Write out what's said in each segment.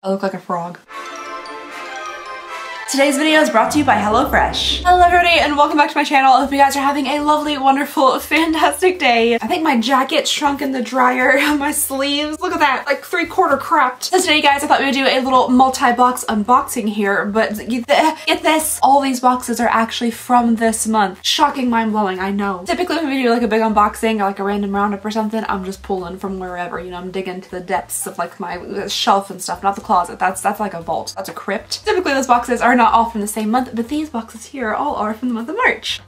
I look like a frog. Today's video is brought to you by HelloFresh. Hello everybody and welcome back to my channel. I hope you guys are having a lovely, wonderful, fantastic day. I think my jacket shrunk in the dryer. My sleeves, look at that, like 3/4 cropped. So today guys, I thought we would do a little multi-box unboxing here, but get this, all these boxes are actually from this month. Shocking, mind-blowing, I know. Typically when we do like a big unboxing or like a random roundup or something, I'm just pulling from wherever, you know, I'm digging to the depths of like my shelf and stuff, not the closet. That's like a vault, that's a crypt. Typically those boxes are not all from the same month, but these boxes here all are from the month of March.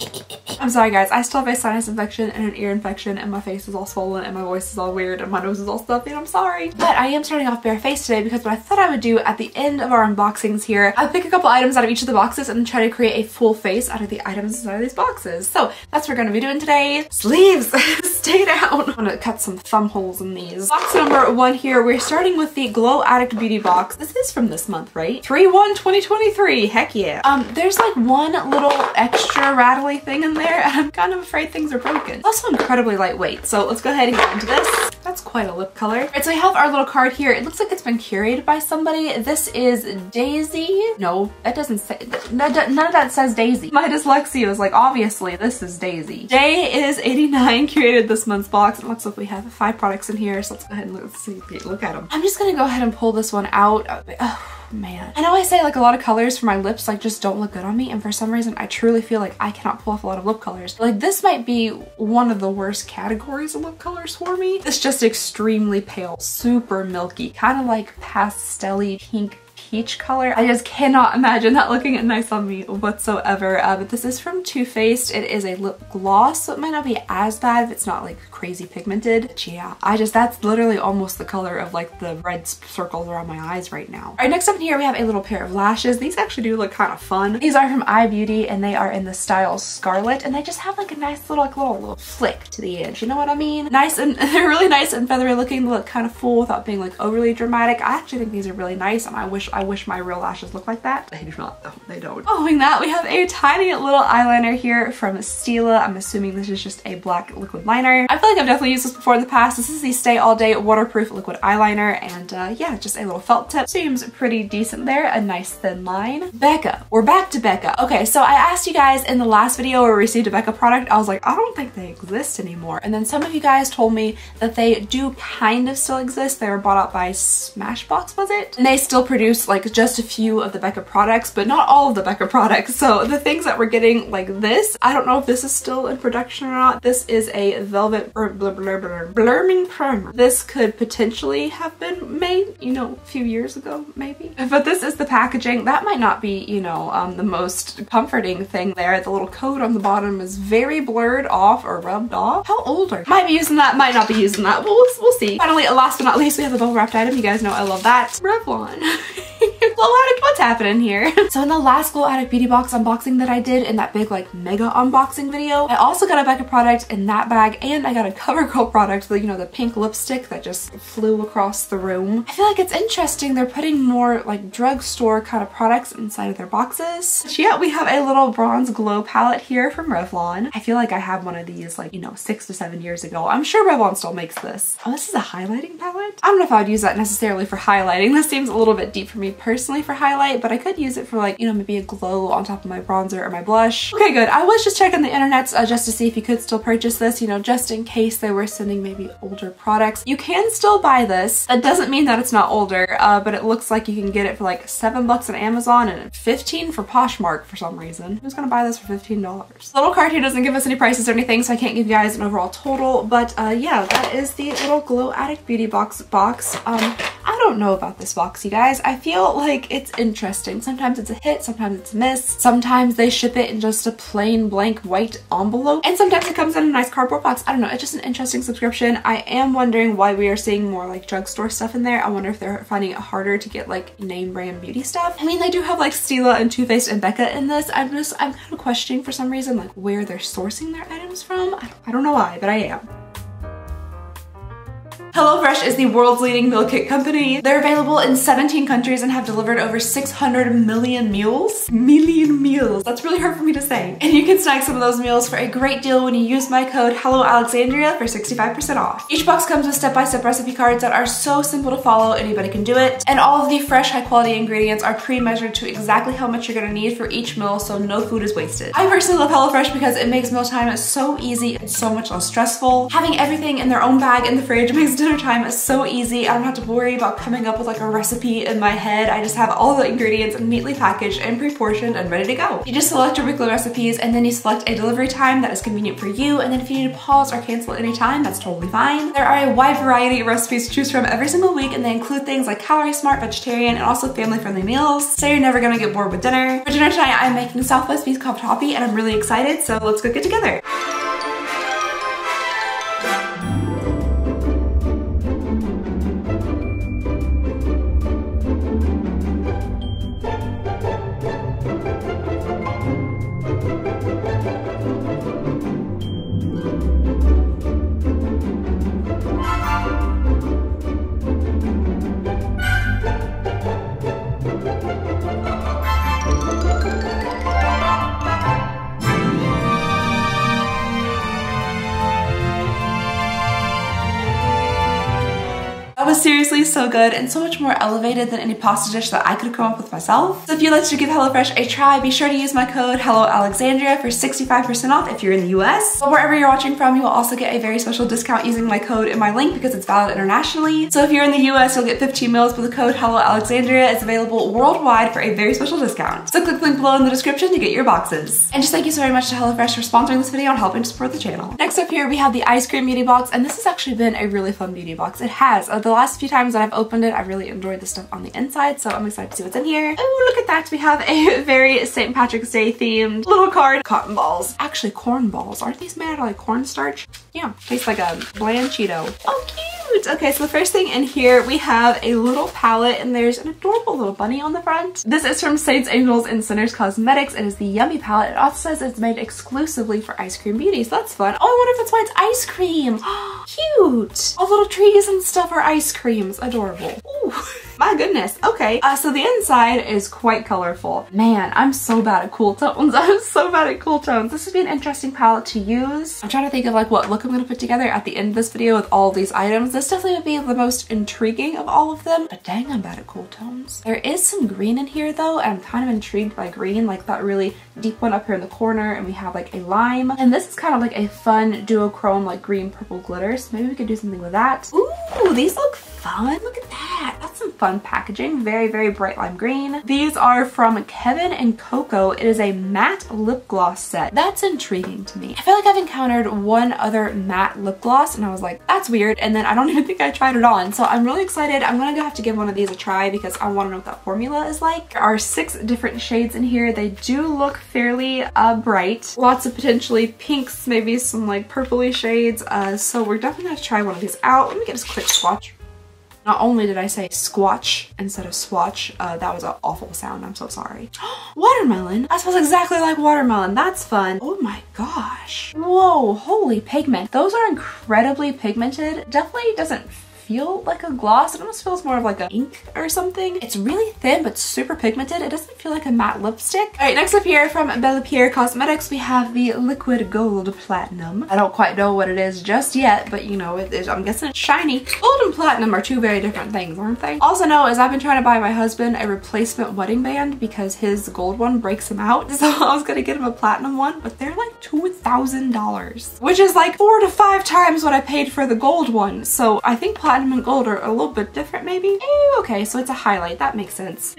I'm sorry guys, I still have a sinus infection and an ear infection and my face is all swollen and my voice is all weird and my nose is all stuffy and I'm sorry. But I am starting off barefaced today because what I thought I would do at the end of our unboxings here, I'd pick a couple items out of each of the boxes and try to create a full face out of the items inside of these boxes. So that's what we're gonna be doing today. Sleeves! Stay down! I'm gonna cut some thumb holes in these. Box number 1 here, we're starting with the Glow Addict Beauty Box. This is from this month, right? 3/1/2023, heck yeah. There's like one little extra rattly thing in there and I'm kind of afraid things are broken. It's also incredibly lightweight, so let's go ahead and get into this. That's quite a lip color. Alright, so we have our little card here. It looks like it's been curated by somebody. This is Daisy. No, that doesn't say, none of that says Daisy. My dyslexia was like, obviously this is Daisy. Day is 89 curated this month's box. It looks like we have 5 products in here, so let's go ahead and look at them. I'm just gonna go ahead and pull this one out. Oh, man. I know I say like a lot of colors for my lips like just don't look good on me, and for some reason I truly feel like I cannot pull off a lot of lip colors. Like this might be one of the worst categories of lip colors for me. It's just extremely pale, super milky, kind of like pastel-y pink peach color. I just cannot imagine that looking nice on me whatsoever. But this is from Too Faced. It is a lip gloss, so it might not be as bad if it's not like crazy pigmented. But yeah, that's literally almost the color of like the red circles around my eyes right now. All right, next up in here we have a little pair of lashes. These actually do look kind of fun. These are from AIA Beauty and they are in the style Scarlet, and they just have like a nice little little flick to the edge. You know what I mean? Nice, and they're really nice and feathery looking. They look kind of full without being like overly dramatic. I actually think these are really nice, and I wish my real lashes looked like that. They do not though, they don't. Following that, we have a tiny little eyeliner here from Stila. I'm assuming this is just a black liquid liner. I feel like I've definitely used this before in the past. This is the Stay All Day waterproof liquid eyeliner, and yeah, just a little felt tip. Seems pretty decent there. A nice thin line. Becca. We're back to Becca. Okay, so I asked you guys in the last video where we received a Becca product, I was like, I don't think they exist anymore. And then some of you guys told me that they do kind of still exist. They were bought out by Smashbox, was it? And they still produce like just a few of the Becca products, but not all of the Becca products. So the things that we're getting, like this, I don't know if this is still in production or not. This is a Velvet Blurming Primer. This could potentially have been made, you know, a few years ago, maybe. But this is the packaging. That might not be, you know, the most comforting thing there. The little coat on the bottom is very blurred off or rubbed off. How old are you? Might be using that, might not be using that. We'll see. Finally, last but not least, we have the bubble wrapped item. You guys know I love that. Revlon. Glow Addict, what's happening here? So in the last Glow Addict Beauty Box unboxing that I did in that big like mega unboxing video, I also got a Becca product in that bag, and I got a CoverGirl product, the, you know, the pink lipstick that just flew across the room. I feel like it's interesting they're putting more like drugstore kind of products inside of their boxes. So yeah, we have a little bronze glow palette here from Revlon. I feel like I have one of these like, you know, 6 to 7 years ago. I'm sure Revlon still makes this. Oh, this is a highlighting palette? I don't know if I would use that necessarily for highlighting. This seems a little bit deep for me personally for highlight, but I could use it for like, you know, maybe a glow on top of my bronzer or my blush. Okay, good. I was just checking the internets just to see if you could still purchase this, you know, just in case they were sending maybe older products. You can still buy this. That doesn't mean that it's not older, but it looks like you can get it for like $7 on Amazon and $15 for Poshmark for some reason. Who's gonna buy this for $15? The little card here doesn't give us any prices or anything, so I can't give you guys an overall total, but yeah, that is the little Glow Addict Beauty Box. I don't know about this box, you guys. I feel like it's interesting. Sometimes it's a hit, sometimes it's a miss. Sometimes they ship it in just a plain blank white envelope, and sometimes it comes in a nice cardboard box. I don't know, it's just an interesting subscription. I am wondering why we are seeing more like drugstore stuff in there. I wonder if they're finding it harder to get like name brand beauty stuff. I mean, they do have like Stila and Too Faced and Becca in this. I'm kind of questioning for some reason like where they're sourcing their items from. I don't know why, but I am. HelloFresh is the world's leading meal kit company. They're available in 17 countries and have delivered over 600 million meals. That's really hard for me to say. And you can snag some of those meals for a great deal when you use my code HelloAlexandria for 65% off. Each box comes with step-by-step recipe cards that are so simple to follow, anybody can do it. And all of the fresh, high-quality ingredients are pre-measured to exactly how much you're gonna need for each meal, so no food is wasted. I personally love HelloFresh because it makes mealtime so easy and so much less stressful. Having everything in their own bag in the fridge makes dinner time so easy. I don't have to worry about coming up with like a recipe in my head. I just have all the ingredients neatly packaged and pre-portioned and ready to go. You just select your weekly recipes and then you select a delivery time that is convenient for you, and then if you need to pause or cancel at any time, that's totally fine. There are a wide variety of recipes to choose from every single week, and they include things like calorie smart, vegetarian, and also family friendly meals, so you're never gonna get bored with dinner. For dinner tonight, I'm making Southwest beef cob toppy and I'm really excited, so let's go get together. That was seriously so good and so much more elevated than any pasta dish that I could have come up with myself. So if you'd like to give HelloFresh a try, be sure to use my code HelloAlexandria for 65% off if you're in the US. But wherever you're watching from, you will also get a very special discount using my code in my link because it's valid internationally. So if you're in the US, you'll get 15 meals with the code HelloAlexandria. It's available worldwide for a very special discount. So click the link below in the description to get your boxes. And just thank you so very much to HelloFresh for sponsoring this video and helping to support the channel. Next up here, we have the Eyescream Beauty Box, and this has actually been a really fun beauty box. It has. The last few times that I've opened it, I really enjoyed the stuff on the inside, so I'm excited to see what's in here. Oh, look at that. We have a very St. Patrick's Day themed little card. Cotton balls. Actually, corn balls. Aren't these made out of like cornstarch? Yeah, tastes like a bland Cheeto. Oh, cute. Okay, so the first thing in here, we have a little palette, and there's an adorable little bunny on the front. This is from Saints, Angels, and Sinners Cosmetics. It is the Yummy palette. It also says it's made exclusively for Eyescream Beauty, so that's fun. Oh, I wonder if that's why it's ice cream. Cute. All little trees and stuff are ice creams. Adorable. Ooh. My goodness. Okay, so the inside is quite colorful. Man, I'm so bad at cool tones. I'm so bad at cool tones. This would be an interesting palette to use. I'm trying to think of like what look I'm gonna put together at the end of this video with all these items. This definitely would be the most intriguing of all of them, but dang, I'm bad at cool tones. There is some green in here though, and I'm kind of intrigued by green, like that really deep one up here in the corner, and we have like a lime, and this is kind of like a fun duochrome like green purple glitter, so maybe we could do something with that. Ooh, these look fun. Look at that. That's some fun packaging. Very, very bright lime green. These are from Kevin and Coco. It is a matte lip gloss set. That's intriguing to me. I feel like I've encountered one other matte lip gloss and I was like, that's weird, and then I don't even think I tried it on. So I'm really excited. I'm gonna have to give one of these a try because I want to know what that formula is like. There are 6 different shades in here. They do look fairly bright. Lots of potentially pinks, maybe some like purpley shades. So we're definitely gonna try one of these out. Let me get this quick swatch. Not only did I say squatch instead of swatch, that was an awful sound, I'm so sorry. Watermelon? That smells exactly like watermelon. That's fun. Oh my gosh. Whoa, holy pigment. Those are incredibly pigmented. Definitely doesn't feel like a gloss. It almost feels more of like a ink or something. It's really thin but super pigmented. It doesn't feel like a matte lipstick. All right, next up here from Bella Pierre Cosmetics, we have the Liquid Gold Platinum. I don't quite know what it is just yet, but you know, I'm guessing it's shiny. Gold and platinum are 2 very different things, aren't they? Also know is I've been trying to buy my husband a replacement wedding band because his gold one breaks him out. So I was gonna get him a platinum one, but they're like $2,000, which is like 4 to 5 times what I paid for the gold one. So I think platinum and gold are a little bit different maybe. Okay, so it's a highlight. That makes sense.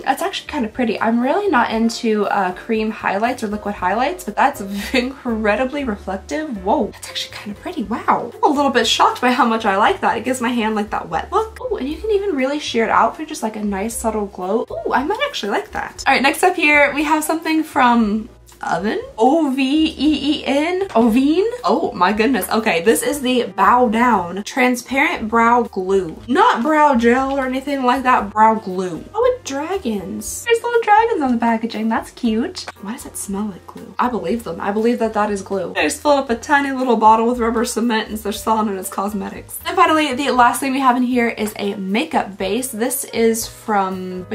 That's actually kind of pretty. I'm really not into cream highlights or liquid highlights, but that's incredibly reflective. Whoa, that's actually kind of pretty. Wow. I'm a little bit shocked by how much I like that. It gives my hand like that wet look. Oh, and you can even really sheer it out for just like a nice subtle glow. Oh, I might actually like that. All right, next up here, we have something from Oven? O-V-E-E-N? Ovine? Oh my goodness. Okay, this is the Bow Down Transparent Brow Glue. Not brow gel or anything like that, brow glue. How dragons. There's little dragons on the packaging. That's cute. Why does it smell like glue? I believe them. I believe that that is glue. I just filled up a tiny little bottle with rubber cement and they're selling it as cosmetics. And finally, the last thing we have in here is a makeup base. This is from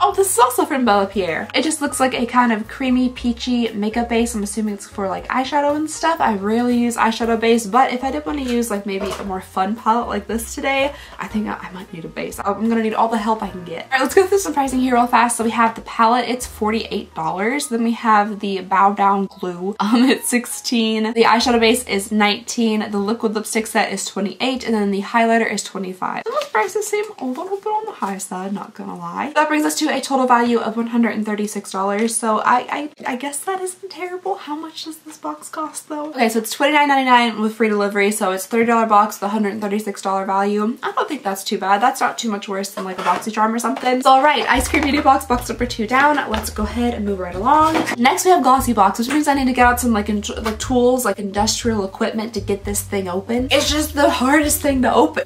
oh, this is also from Bella Pierre. It just looks like a kind of creamy, peachy makeup base. I'm assuming it's for like eyeshadow and stuff. I rarely use eyeshadow base, but if I did want to use like maybe a more fun palette like this today, I think I might need a base. I'm gonna need all the help I can get. All right, let's go through some pricing here real fast. So we have the palette, it's $48. Then we have the Bow Down Glue, it's $16. The eyeshadow base is $19. The liquid lipstick set is $28, and then the highlighter is $25. Those prices seem a little bit on the high side, not gonna lie. That brings us to a total value of $136. So I guess that isn't terrible. How much does this box cost though? Okay, so it's $29.99 with free delivery, so it's $30 box with $136 value. I don't think that's too bad. That's not too much worse than like a BoxyCharm or something. So alright, Eyescream Beauty Box, box number 2 down. Let's go ahead and move right along. Next we have Glossy Box, which means I need to get out some like tools, like industrial equipment to get this thing open. It's just the hardest thing to open.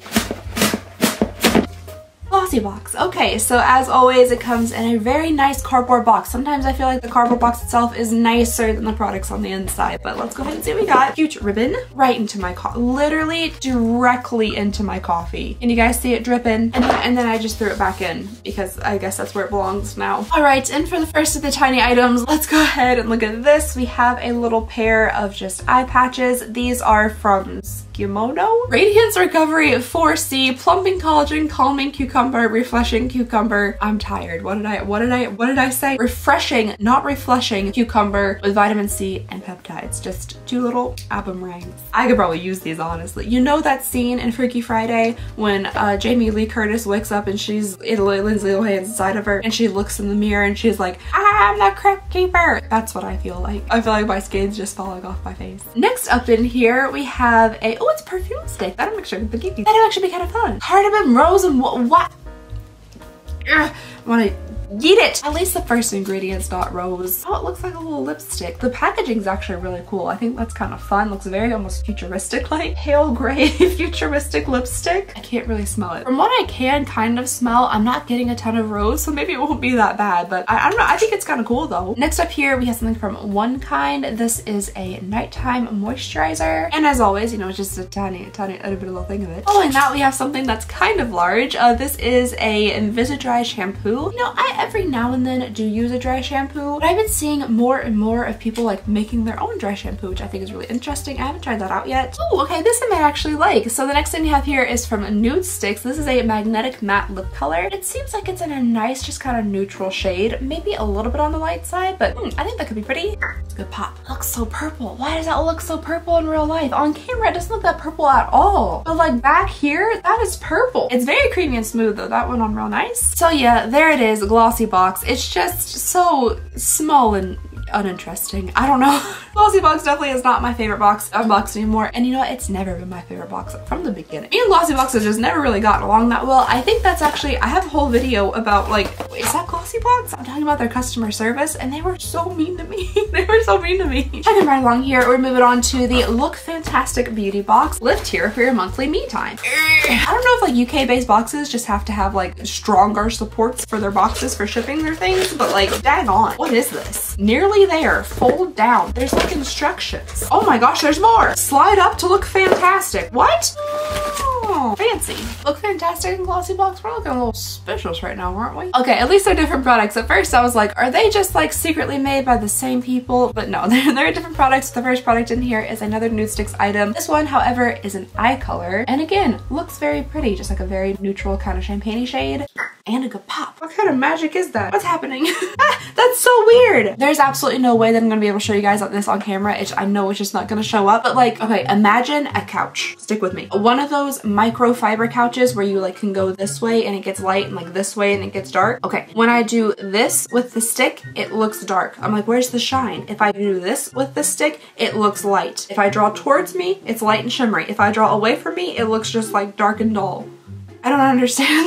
Glossy Box. Okay, so as always, it comes in a very nice cardboard box. Sometimes I feel like the cardboard box itself is nicer than the products on the inside, but let's go ahead and see what we got. Huge ribbon right into my coffee, literally directly into my coffee. And you guys see it dripping, and then I just threw it back in because I guess that's where it belongs now. All right, and for the first of the tiny items, let's go ahead and look at this. We have a little pair of just eye patches. These are from Skimono. Radiance Recovery 4C, Plumping Collagen, Calming Cucumber, Refreshing Cucumber. I'm tired. What did I say? Refreshing, not refreshing cucumber with vitamin C and peptides. Just 2 little album rings. I could probably use these honestly. You know that scene in Freaky Friday when Jamie Lee Curtis wakes up and she's Lindsay Lohan's inside of her and she looks in the mirror and she's like, I'm the crypt keeper. That's what I feel like. I feel like my skin's just falling off my face. Next up in here we have a, oh, it's perfume stick. That'll actually be kind of fun. Cardamom, rose, and what? I want to eat it. At least the first ingredient's not rose. Oh, it looks like a little lipstick. The packaging's actually really cool. I think that's kind of fun. Looks very almost futuristic, like pale gray futuristic lipstick. I can't really smell it. From what I can kind of smell, I'm not getting a ton of rose, so maybe it won't be that bad, but I don't know. I think it's kind of cool though. Next up here, we have something from One Kind. This is a nighttime moisturizer. And as always, you know, it's just a tiny little thing of it. Following that, we have something that's kind of large. This is a Invisidry shampoo. You know, I every now and then do use a dry shampoo, but I've been seeing more and more of people like making their own dry shampoo, which I think is really interesting. I haven't tried that out yet. Oh, okay, this I might actually like. So the next thing we have here is from Nude Sticks. This is a magnetic matte lip color. It seems like it's in a nice, just kind of neutral shade, maybe a little bit on the light side, but I think that could be pretty. It's a good pop. It looks so purple. Why does that look so purple in real life? On camera, it doesn't look that purple at all. But like back here, that is purple. It's very creamy and smooth though. That went on real nice. So yeah, there it is, Glossy Box. It's just so small and uninteresting. I don't know. Glossy Box definitely is not my favorite box anymore, and you know what? It's never been my favorite box from the beginning. Me and Glossy Box have just never really gotten along that well. I think that's actually, I have a whole video about like, is that Glossy Box? I'm talking about their customer service and they were so mean to me. They were so mean to me. Checking right along here, we're moving on to the Look Fantastic Beauty Box. Live here for your monthly me time. I don't know if like UK based boxes just have to have like stronger supports for their boxes for shipping their things, but like dang on, what is this? Nearly there, fold down. There's like instructions. Oh my gosh, there's more. Slide up to look fantastic. What? Oh, fancy. Look Fantastic and Glossy Box. We're looking a little specials right now, aren't we? Okay, at least they're different products. At first I was like, are they just like secretly made by the same people? But no, they're different products. The first product in here is another Nude Sticks item. This one, however, is an eye color. And again, looks very pretty. Just like a very neutral kind of champagne-y shade. And a good pop. What kind of magic is that? What's happening? That's so weird. There's absolutely no way that I'm gonna be able to show you guys this on camera. I know it's just not gonna show up, but like, okay, imagine a couch. Stick with me. One of those microfiber couches where you like can go this way and it gets light and like this way and it gets dark. Okay, when I do this with the stick, it looks dark. I'm like, where's the shine? If I do this with the stick, it looks light. If I draw towards me, it's light and shimmery. If I draw away from me, it looks just like dark and dull. I don't understand.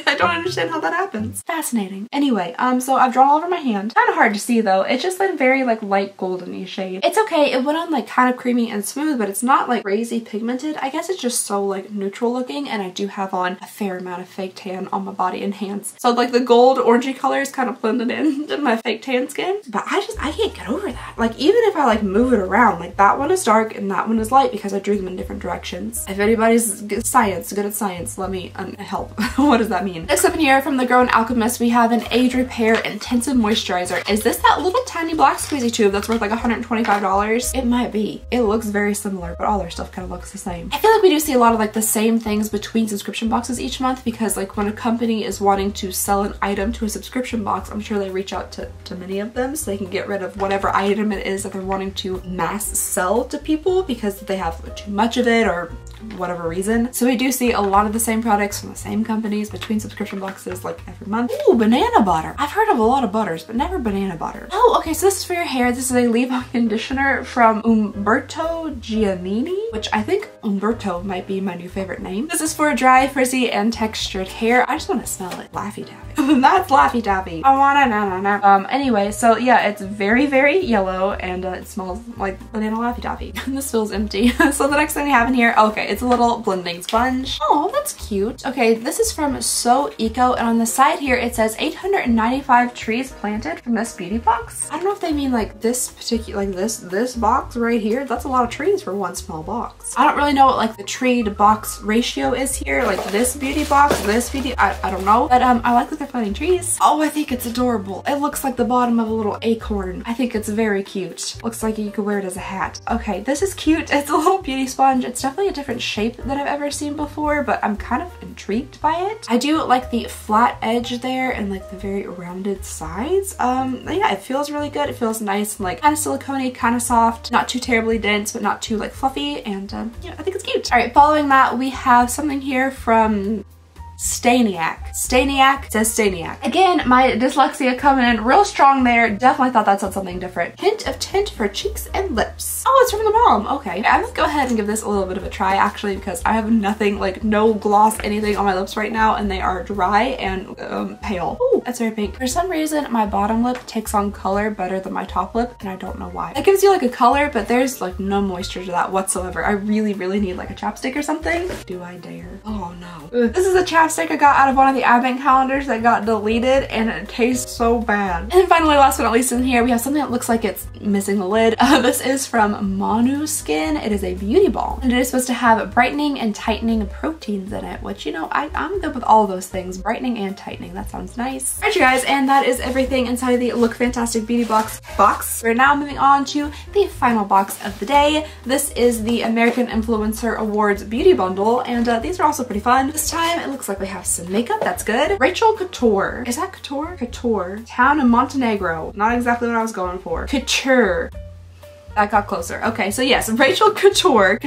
I don't understand how that happens. Fascinating. Anyway, so I've drawn all over my hand. Kind of hard to see though. It's just like very like light golden-y shade. It's okay. It went on like kind of creamy and smooth, but it's not like crazy pigmented. I guess it's just so like neutral looking, and I do have on a fair amount of fake tan on my body and hands. So like the gold orangey colors kind of blended in to my fake tan skin. But I can't get over that. Like even if I like move it around, like that one is dark and that one is light because I drew them in different directions. If anybody's good at science, let me help. What does that mean? Next up in here from the Grown Alchemist, we have an Age Repair Intensive Moisturizer. Is this that little tiny black squeezy tube that's worth like $125? It might be. It looks very similar, but all their stuff kind of looks the same. I feel like we do see a lot of like the same things between subscription boxes each month, because like when a company is wanting to sell an item to a subscription box, I'm sure they reach out to many of them so they can get rid of whatever item it is that they're wanting to mass sell to people because they have too much of it or whatever reason. So we do see a lot of the same products from the same companies between subscription boxes like every month. Ooh, banana butter. I've heard of a lot of butters, but never banana butter. Oh, okay, so this is for your hair. This is a leave-on conditioner from Umberto Giannini, which I think Umberto might be my new favorite name. This is for dry, frizzy, and textured hair. I just want to smell it. Laffy Taffy. That's Laffy Taffy. I wanna na. Anyway, so yeah, it's very, very yellow, and it smells like banana Laffy Taffy. This feels empty. So the next thing I have in here, okay, it's a little blending sponge. Oh, that's cute. Okay, this is from So Eco, and on the side here it says 895 trees planted from this beauty box. I don't know if they mean like this particular, like this box right here. That's a lot of trees for one small box. I don't really know what like the tree to box ratio is here. Like this beauty box, this beauty, I don't know. But I like that they're planting trees. Oh, I think it's adorable. It looks like the bottom of a little acorn. I think it's very cute. Looks like you could wear it as a hat. Okay, this is cute. It's a little beauty sponge. It's definitely a different shape than I've ever seen before, but I'm kind of intrigued by it. I do like the flat edge there and like the very rounded sides. Yeah, it feels really good. It feels nice and like kind of silicone-y, kind of soft, not too terribly dense, but not too like fluffy, and yeah, I think it's cute. All right, following that, we have something here from Staniac. Staniac says Staniac. Again, my dyslexia coming in real strong there. Definitely thought that said something different. Hint of tint for cheeks and lips. Oh, it's from the mom. Okay. I'm gonna go ahead and give this a little bit of a try actually, because I have nothing, like no gloss, anything on my lips right now, and they are dry and pale. Ooh, that's very pink. For some reason, my bottom lip takes on color better than my top lip, and I don't know why. It gives you like a color, but there's like no moisture to that whatsoever. I really, really need like a chapstick or something. Do I dare? Oh no. Ugh. This is a chapstick I got out of one of the advent calendars that got deleted, and it tastes so bad. And then finally, last but not least in here, we have something that looks like it's missing the lid. This is from Manu Skin. It is a beauty balm, and it is supposed to have brightening and tightening proteins in it, which, you know, I'm good with all those things. Brightening and tightening, that sounds nice. Alright you guys, and that is everything inside of the Look Fantastic Beauty Box. We're now moving on to the final box of the day. This is the American Influencer Awards Beauty Bundle, and these are also pretty fun. This time it looks like we have some makeup. That's good. Rachel Couture. Is that Couture? Couture. Town in Montenegro. Not exactly what I was going for. Couture. That got closer. Okay, so yes, Rachel Couture.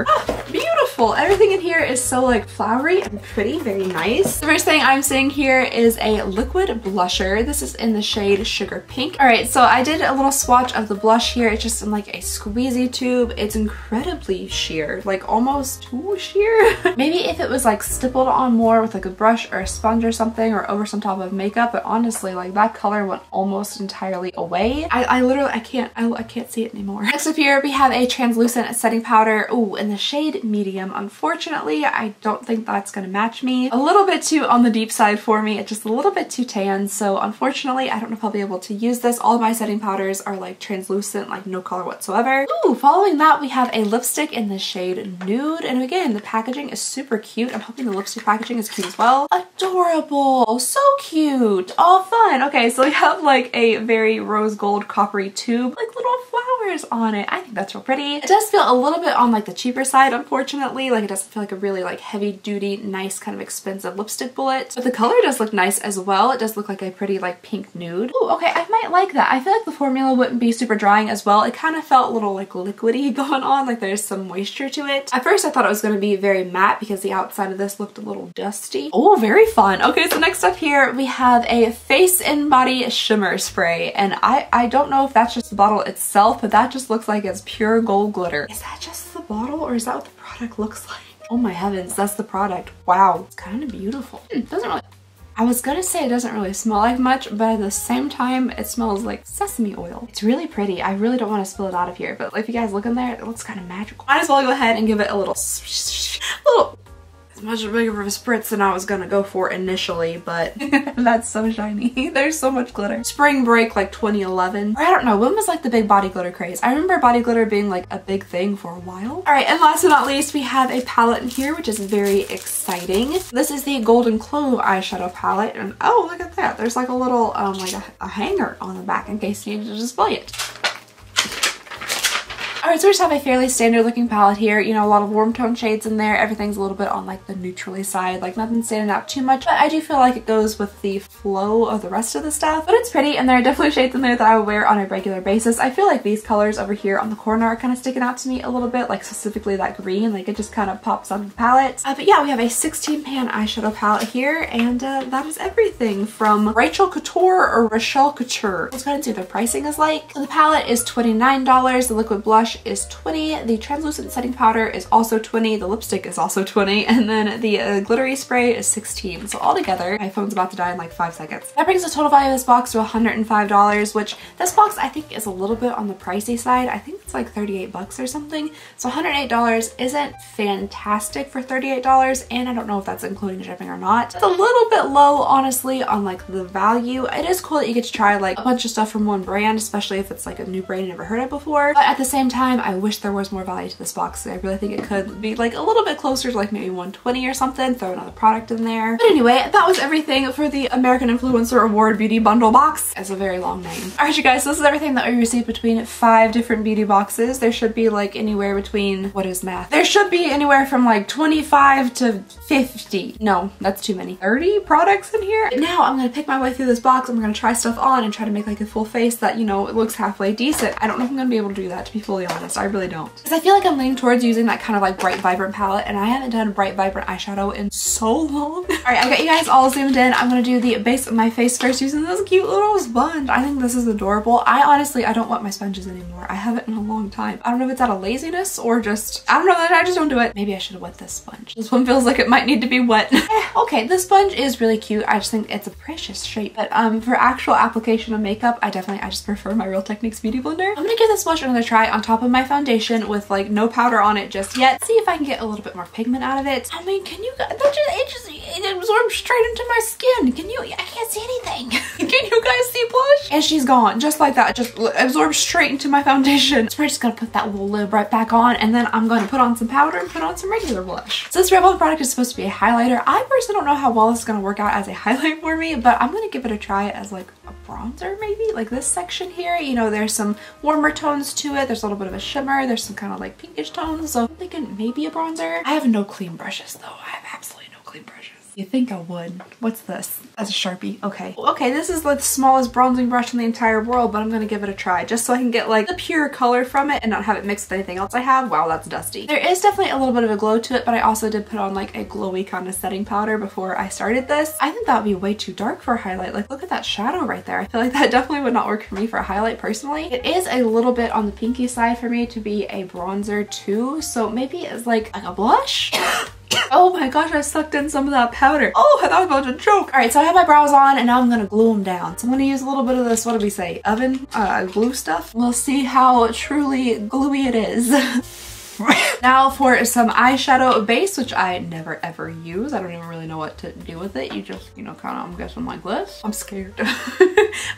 Oh, beautiful. Everything in here is so like flowery and pretty, very nice. The first thing I'm seeing here is a liquid blusher. This is in the shade Sugar Pink. All right, so I did a little swatch of the blush here. It's just in like a squeezy tube. It's incredibly sheer, like almost too sheer. Maybe if it was like stippled on more with like a brush or a sponge or something, or over some top of makeup, but honestly, like that color went almost entirely away. I literally, I can't see it anymore. Next up here, we have a translucent setting powder. Ooh, in the shade Medium. Unfortunately, I don't think that's gonna match me. A little bit too on the deep side for me. It's just a little bit too tan. So unfortunately, I don't know if I'll be able to use this. All of my setting powders are like translucent, like no color whatsoever. Ooh, following that, we have a lipstick in the shade Nude. And again, the packaging is super cute. I'm hoping the lipstick packaging is cute as well. Adorable, so cute. Oh, fun. Okay, so we have like a very rose gold coppery tube, like little flowers on it. I think that's real pretty. It does feel a little bit on like the cheaper side, unfortunately. Like it doesn't feel like a really like heavy duty, nice kind of expensive lipstick bullet. But the color does look nice as well. It does look like a pretty like pink nude. Ooh, okay, I might like that. I feel like the formula wouldn't be super drying as well. It kind of felt a little like liquidy going on, like there's some moisture to it. At first I thought it was going to be very matte because the outside of this looked a little dusty. Oh, very fun. Okay, so next up here we have a face and body shimmer spray, and I don't know if that's just the bottle itself, but that just looks like it's pure gold glitter. Is that just the bottle, or is that what the product looks like? Oh my heavens, that's the product. Wow, it's kind of beautiful. Doesn't really, I was gonna say it doesn't really smell like much, but at the same time, it smells like sesame oil. It's really pretty. I really don't want to spill it out of here, but if you guys look in there, it looks kind of magical. Might as well go ahead and give it a little much bigger of a spritz than I was gonna go for initially, but that's so shiny. There's so much glitter. Spring break like 2011. Or I don't know, when was like the big body glitter craze? I remember body glitter being like a big thing for a while. Alright, and last but not least, we have a palette in here, which is very exciting. This is the Golden Clove eyeshadow palette, and oh, look at that. There's like a little, like a hanger on the back in case you need to display it. Alright, so we just have a fairly standard looking palette here. You know, a lot of warm tone shades in there. Everything's a little bit on like the neutrally side, like nothing standing out too much, but I do feel like it goes with the flow of the rest of the stuff. But it's pretty, and there are definitely shades in there that I would wear on a regular basis. I feel like these colors over here on the corner are kind of sticking out to me a little bit, like specifically that green, like it just kind of pops out of the palette. But yeah, we have a 16 pan eyeshadow palette here, and that is everything from Rachel Couture or Rachel Couture. Let's go ahead and see what their pricing is like. So the palette is $29, the liquid blush is $20, the translucent setting powder is also $20, the lipstick is also $20, and then the glittery spray is $16. So altogether, my phone's about to die in like 5 seconds. That brings the total value of this box to $105, which this box I think is a little bit on the pricey side. I think it's like 38 bucks or something. So $108 isn't fantastic for $38, and I don't know if that's including shipping or not. It's a little bit low, honestly, on like the value. It is cool that you get to try like a bunch of stuff from one brand, especially if it's like a new brand you never heard of before. But at the same time, I wish there was more value to this box. I really think it could be like a little bit closer to like maybe 120 or something. Throw another product in there. But anyway, that was everything for the American Influencer Award Beauty Bundle box. It's a very long name. Alright, you guys, so this is everything that we received between 5 different beauty boxes. There should be like anywhere between, what is math? There should be anywhere from like 25 to 50. No, that's too many. 30 products in here. But now I'm gonna pick my way through this box. I'm gonna try stuff on and try to make like a full face that, you know, it looks halfway decent. I don't know if I'm gonna be able to do that, to be fully honest. I really don't. Because I feel like I'm leaning towards using that kind of like bright vibrant palette, and I haven't done bright vibrant eyeshadow in so long. Alright, I got you guys all zoomed in. I'm gonna do the base of my face first using this cute little sponge. I think this is adorable. I don't wet my sponges anymore. I haven't in a long time. I don't know if it's out of laziness or just, I don't know, I just don't do it. Maybe I should have wet this sponge. This one feels like it might need to be wet. Okay, this sponge is really cute. I just think it's a precious shape. But for actual application of makeup, I just prefer my Real Techniques Beauty Blender. I'm gonna give this blush another try on top of my foundation with like no powder on it just yet. See if I can get a little bit more pigment out of it. I mean, can you guys, it absorbs straight into my skin. I can't see anything. Can you guys see blush? And she's gone, just like that. Just absorbs straight into my foundation. So we're just gonna put that little lid right back on, and then I'm gonna put on some powder and put on some regular blush. So this Rebel product is supposed to be a highlighter. I personally don't know how well this is gonna work out as a highlight for me, but I'm gonna give it a try as like a bronzer maybe. Like this section here, you know, there's some warmer tones to it. There's a little bit of a shimmer. There's some kind of like pinkish tones. So I'm thinking maybe a bronzer. I have no clean brushes though. I have absolutely no clean brushes. You think I would. What's this? That's a Sharpie. Okay. Okay, this is like the smallest bronzing brush in the entire world, but I'm gonna give it a try just so I can get like the pure color from it and not have it mixed with anything else I have. Wow, that's dusty. There is definitely a little bit of a glow to it, but I also did put on like a glowy kind of setting powder before I started this. I think that would be way too dark for a highlight. Like, look at that shadow right there. I feel like that definitely would not work for me for a highlight personally. It is a little bit on the pinky side for me to be a bronzer too, so maybe it's like a blush. Oh my gosh, I sucked in some of that powder. Oh, I thought I was about to choke. All right, so I have my brows on and now I'm gonna glue them down. So I'm gonna use a little bit of this, what did we say? Oven glue stuff. We'll see how truly gluey it is. Now for some eyeshadow base, which I never ever use. I don't even really know what to do with it. You just, you know, kind of, I'm guessing like this. I'm scared.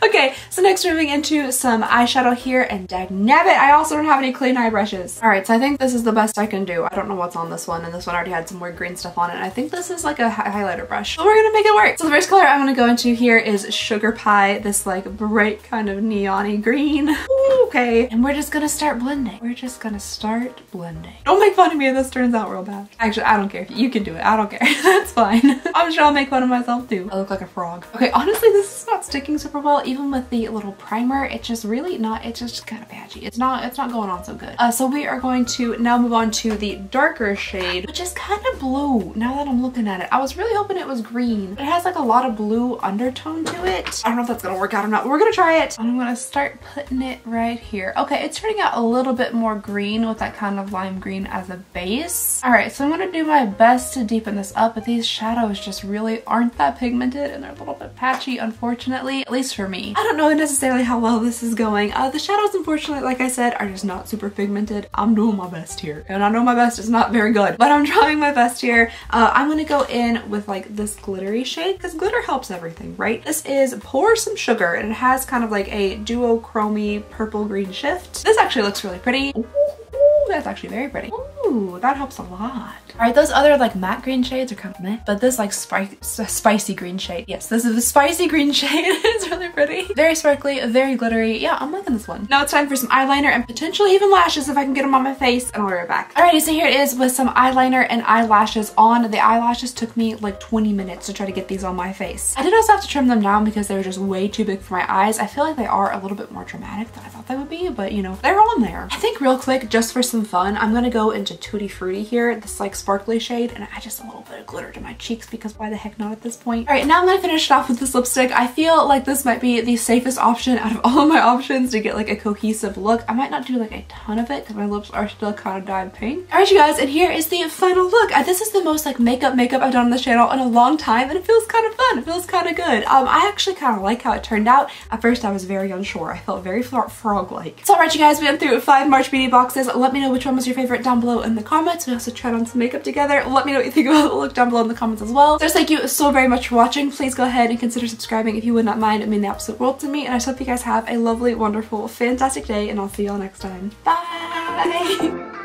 Okay, so next we're moving into some eyeshadow here, and dagnabbit, I also don't have any clean eye brushes. All right, so I think this is the best I can do. I don't know what's on this one, and this one already had some more green stuff on it. I think this is like a highlighter brush. So we're gonna make it work. So the first color I'm gonna go into here is Sugar Pie, this like bright kind of neon-y green. Ooh, okay, and we're just gonna start blending. We're just gonna start blending. Don't make fun of me if this turns out real bad. Actually, I don't care. You can do it. I don't care. That's fine. I'm sure I'll make fun of myself too. I look like a frog. Okay, honestly, this is not sticking super well. Even with the little primer, it's just really not, it's just kind of patchy. It's not going on so good. So we are going to now move on to the darker shade, which is kind of blue now that I'm looking at it. I was really hoping it was green, but it has like a lot of blue undertone to it. I don't know if that's gonna work out or not, but we're gonna try it. I'm gonna start putting it right here. Okay, it's turning out a little bit more green with that kind of lime green as a base. Alright, so I'm gonna do my best to deepen this up, but these shadows just really aren't that pigmented and they're a little bit patchy, unfortunately, at least for me. I don't know necessarily how well this is going. The shadows, unfortunately, like I said, are just not super pigmented. I'm doing my best here, and I know my best is not very good, but I'm trying my best here. I'm gonna go in with like this glittery shade because glitter helps everything, right? This is Pour Some Sugar, and it has kind of like a duochromy purple green shift. This actually looks really pretty. Ooh, that's actually very pretty. Ooh, that helps a lot. Alright, those other like matte green shades are kind of meh, but this like spicy green shade. Yes, this is the spicy green shade. It's really pretty. Very sparkly, very glittery. Yeah, I'm liking this one. Now it's time for some eyeliner and potentially even lashes if I can get them on my face, and I'll be right back. Alrighty, so here it is with some eyeliner and eyelashes on. The eyelashes took me like 20 minutes to try to get these on my face. I did also have to trim them down because they were just way too big for my eyes. I feel like they are a little bit more dramatic than I thought they would be, but you know, they're on there. I think real quick, just for some fun, I'm gonna go into Tutti Frutti here, this like sparkly shade, and add just a little bit of glitter to my cheeks because why the heck not at this point. Alright, now I'm gonna finish it off with this lipstick. I feel like this might be the safest option out of all of my options to get like a cohesive look. I might not do like a ton of it because my lips are still kind of dyed pink. Alright you guys, and here is the final look. This is the most like makeup I've done on this channel in a long time, and it feels kind of fun. It feels kind of good. I actually kind of like how it turned out. At first I was very unsure. I felt very frog-like. So alright you guys, we went through 5 March beauty boxes. Let me know which one was your favorite down below in the comments. We also tried on some makeup together. Let me know what you think about the look down below in the comments as well. So thank you so very much for watching. Please go ahead and consider subscribing if you would not mind. It means the absolute world to me, and I just hope you guys have a lovely, wonderful, fantastic day, and I'll see y'all next time. Bye!